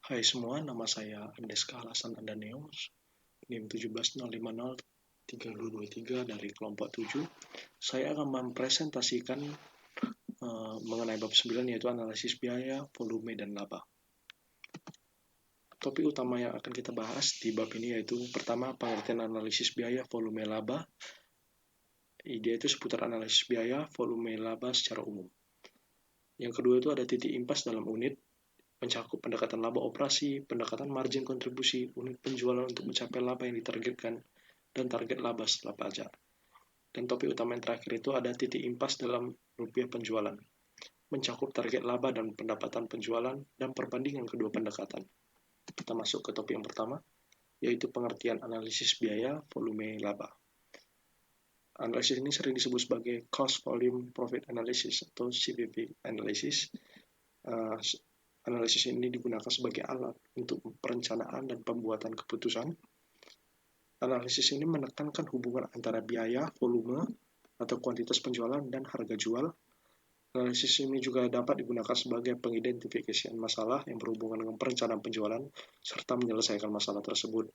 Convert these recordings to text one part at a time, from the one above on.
Hai semua, nama saya Andeska Alasan Andaneus, NIM 17050323 dari kelompok 7. Saya akan mempresentasikan mengenai bab 9 yaitu analisis biaya, volume, dan laba. Topik utama yang akan kita bahas di bab ini yaitu pertama pengertian analisis biaya, volume, laba. Ide itu seputar analisis biaya, volume, laba secara umum. Yang kedua itu ada titik impas dalam unit, mencakup pendekatan laba operasi, pendekatan margin kontribusi, unit penjualan untuk mencapai laba yang ditargetkan, dan target laba setelah pajak. Dan topik utama yang terakhir itu ada titik impas dalam rupiah penjualan, mencakup target laba dan pendapatan penjualan, dan perbandingan kedua pendekatan. Kita masuk ke topik yang pertama, yaitu pengertian analisis biaya, volume, laba. Analisis ini sering disebut sebagai Cost Volume Profit Analysis atau CVP Analysis. Analisis ini digunakan sebagai alat untuk perencanaan dan pembuatan keputusan. Analisis ini menekankan hubungan antara biaya, volume, atau kuantitas penjualan dan harga jual. Analisis ini juga dapat digunakan sebagai pengidentifikasian masalah yang berhubungan dengan perencanaan penjualan serta menyelesaikan masalah tersebut.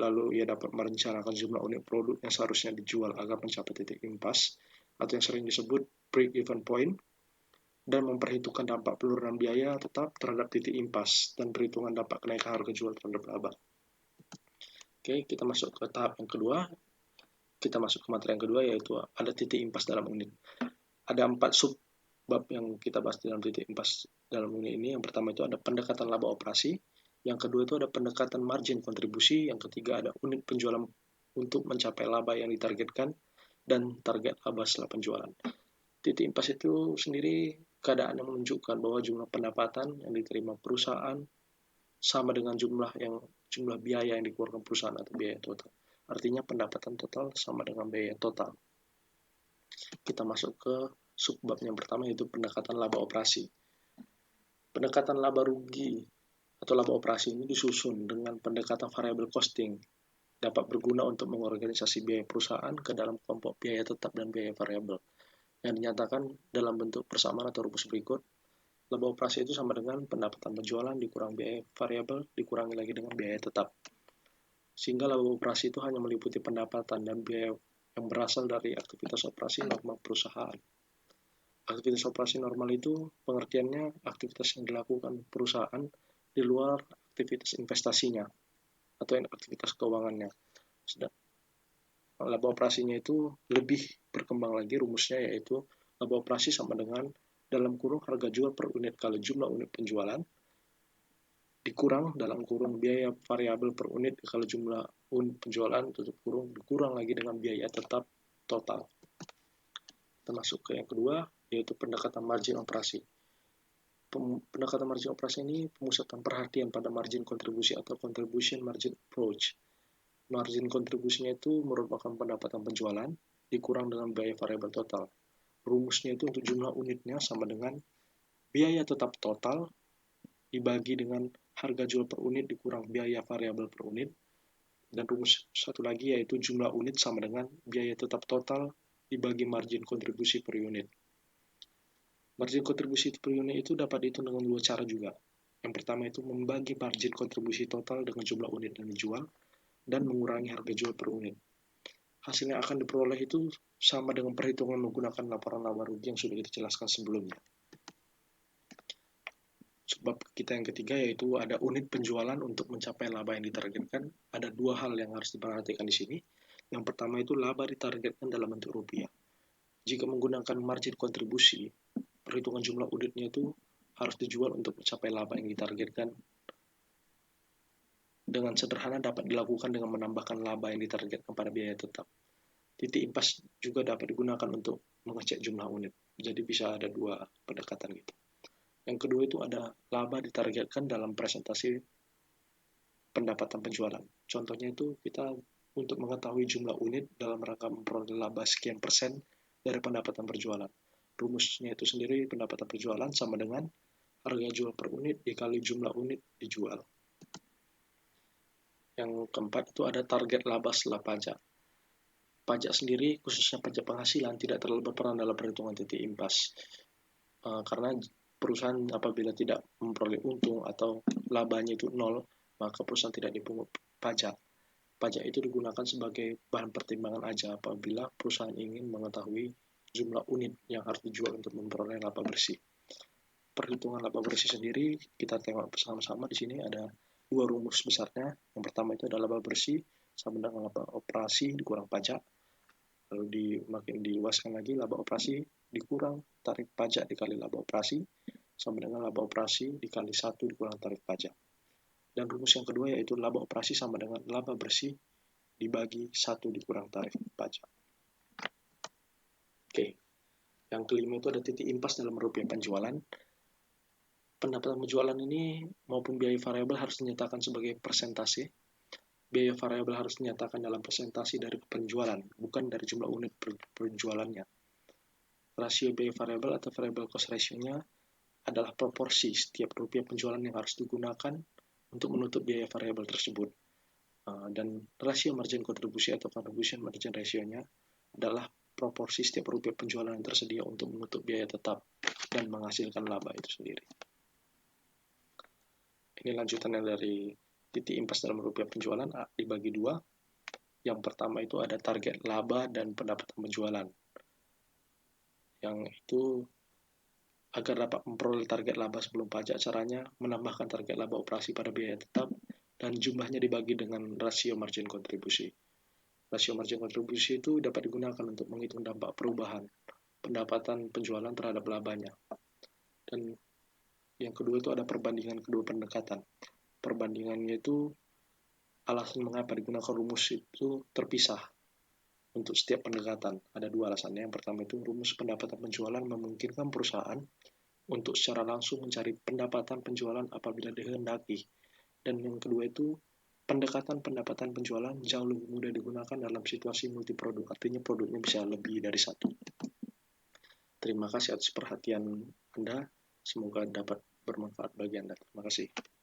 Lalu ia dapat merencanakan jumlah unit produk yang seharusnya dijual agar mencapai titik impas atau yang sering disebut break-even point, dan memperhitungkan dampak penurunan biaya tetap terhadap titik impas dan perhitungan dampak kenaikan harga jual terhadap laba. Oke, kita masuk ke tahap yang kedua. Kita masuk ke materi yang kedua, yaitu ada titik impas dalam unit. Ada 4 subbab yang kita bahas dalam titik impas dalam unit ini. Yang pertama itu ada pendekatan laba operasi. Yang kedua itu ada pendekatan margin kontribusi. Yang ketiga ada unit penjualan untuk mencapai laba yang ditargetkan dan target laba setelah penjualan. Titik impas itu sendiri keadaan yang menunjukkan bahwa jumlah pendapatan yang diterima perusahaan sama dengan jumlah biaya yang dikeluarkan perusahaan atau biaya total. Artinya pendapatan total sama dengan biaya total. Kita masuk ke subbab yang pertama yaitu pendekatan laba operasi. Pendekatan laba rugi atau laba operasi ini disusun dengan pendekatan variable costing, dapat berguna untuk mengorganisasi biaya perusahaan ke dalam kelompok biaya tetap dan biaya variabel yang dinyatakan dalam bentuk persamaan atau rumus berikut. Laba operasi itu sama dengan pendapatan penjualan dikurang biaya variabel dikurangi lagi dengan biaya tetap. Sehingga laba operasi itu hanya meliputi pendapatan dan biaya yang berasal dari aktivitas operasi normal perusahaan. Aktivitas operasi normal itu pengertiannya aktivitas yang dilakukan perusahaan di luar aktivitas investasinya atau aktivitas keuangannya. Laba operasinya itu lebih berkembang lagi rumusnya, yaitu laba operasi sama dengan dalam kurung harga jual per unit kali jumlah unit penjualan dikurang dalam kurung biaya variabel per unit kali jumlah unit penjualan tutup kurung dikurang lagi dengan biaya tetap total. Kita masuk ke yang kedua, yaitu pendekatan margin operasi. Pendekatan margin operasi ini pemusatan perhatian pada margin kontribusi atau contribution margin approach. Margin kontribusinya itu merupakan pendapatan penjualan dikurang dengan biaya variabel total. Rumusnya itu untuk jumlah unitnya sama dengan biaya tetap total dibagi dengan harga jual per unit dikurang biaya variabel per unit. Dan rumus satu lagi yaitu jumlah unit sama dengan biaya tetap total dibagi margin kontribusi per unit. Margin kontribusi per unit itu dapat dihitung dengan dua cara juga. Yang pertama itu membagi margin kontribusi total dengan jumlah unit yang dijual dan mengurangi harga jual per unit. Hasil yang akan diperoleh itu sama dengan perhitungan menggunakan laporan laba rugi yang sudah kita jelaskan sebelumnya. Sebab kita yang ketiga yaitu ada unit penjualan untuk mencapai laba yang ditargetkan. Ada dua hal yang harus diperhatikan di sini. Yang pertama itu laba ditargetkan dalam bentuk rupiah. Jika menggunakan margin kontribusi, perhitungan jumlah unitnya itu harus dijual untuk mencapai laba yang ditargetkan. Dengan sederhana dapat dilakukan dengan menambahkan laba yang ditargetkan pada biaya tetap. Titik impas juga dapat digunakan untuk mengecek jumlah unit. Jadi bisa ada dua pendekatan gitu. Yang kedua itu ada laba ditargetkan dalam presentasi pendapatan penjualan. Contohnya itu kita untuk mengetahui jumlah unit dalam rangka memperoleh laba sekian persen dari pendapatan penjualan. Rumusnya itu sendiri pendapatan penjualan sama dengan harga jual per unit dikali jumlah unit dijual. Yang keempat itu ada target laba setelah pajak. Pajak sendiri, khususnya pajak penghasilan, tidak terlalu berperan dalam perhitungan titik impas. Karena perusahaan apabila tidak memperoleh untung atau labanya itu nol, maka perusahaan tidak dipungut pajak. Pajak itu digunakan sebagai bahan pertimbangan aja apabila perusahaan ingin mengetahui jumlah unit yang harus dijual untuk memperoleh laba bersih. Perhitungan laba bersih sendiri kita tengok bersama-sama. Di sini ada dua rumus besarnya. Yang pertama itu adalah laba bersih sama dengan laba operasi dikurang pajak. Lalu makin diluaskan lagi, laba operasi dikurang tarif pajak dikali laba operasi sama dengan laba operasi dikali 1 dikurang tarif pajak. Dan rumus yang kedua yaitu laba operasi sama dengan laba bersih dibagi 1 dikurang tarif pajak. Oke. Yang kelima itu ada titik impas dalam rupiah penjualan. Pendapatan penjualan ini maupun biaya variabel harus dinyatakan sebagai persentase. Biaya variabel harus dinyatakan dalam persentase dari penjualan, bukan dari jumlah unit penjualannya. Rasio biaya variabel atau variable cost ratio-nya adalah proporsi setiap rupiah penjualan yang harus digunakan untuk menutup biaya variabel tersebut. Dan rasio margin kontribusi atau contribution margin ratio-nya adalah proporsi setiap rupiah penjualan yang tersedia untuk menutup biaya tetap dan menghasilkan laba itu sendiri. Ini lanjutannya dari titik impas dalam rupiah penjualan dibagi dua. Yang pertama itu ada target laba dan pendapatan penjualan. Yang itu agar dapat memperoleh target laba sebelum pajak, caranya menambahkan target laba operasi pada biaya tetap dan jumlahnya dibagi dengan rasio margin kontribusi. Rasio margin kontribusi itu dapat digunakan untuk menghitung dampak perubahan pendapatan penjualan terhadap labanya. Dan yang kedua itu ada perbandingan kedua pendekatan. Perbandingannya itu alasan mengapa digunakan rumus itu terpisah untuk setiap pendekatan. Ada dua alasannya. Yang pertama itu rumus pendapatan penjualan memungkinkan perusahaan untuk secara langsung mencari pendapatan penjualan apabila dikehendaki. Dan yang kedua itu pendekatan pendapatan penjualan jauh lebih mudah digunakan dalam situasi multiproduk, artinya produknya bisa lebih dari satu. Terima kasih atas perhatian Anda. Semoga dapat bermanfaat bagi Anda. Terima kasih.